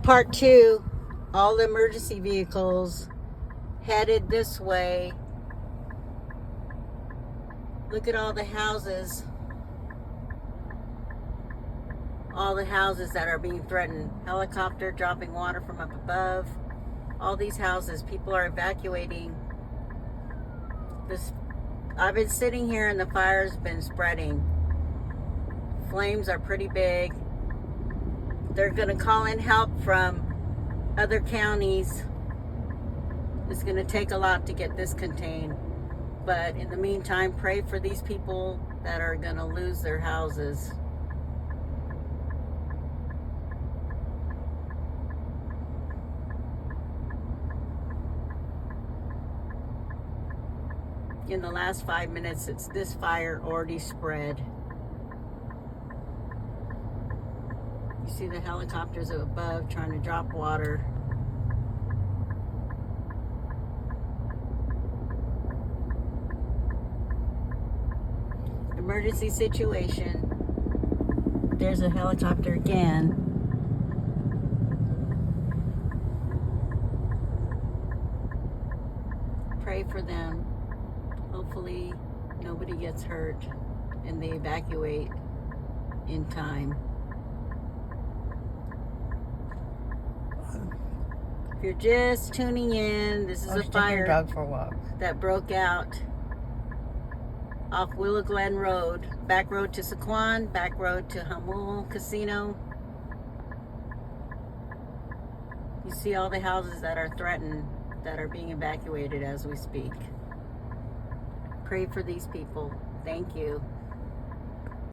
Part two, all the emergency vehicles headed this way. Look at all the houses. All the houses that are being threatened. Helicopter dropping water from up above. All these houses, people are evacuating. I've been sitting here and the fire's been spreading. Flames are pretty big. They're going to call in help from other counties. It's going to take a lot to get this contained. But in the meantime, pray for these people that are going to lose their houses. In the last 5 minutes, this fire already spread. You see the helicopters above trying to drop water. Emergency situation. There's a helicopter again. Pray for them. Hopefully nobody gets hurt and they evacuate in time. If you're just tuning in, this is a fire that broke out off Willow Glen Road. Back road to Sycuan, back road to Jamul Casino. You see all the houses that are threatened, that are being evacuated as we speak. Pray for these people. Thank you.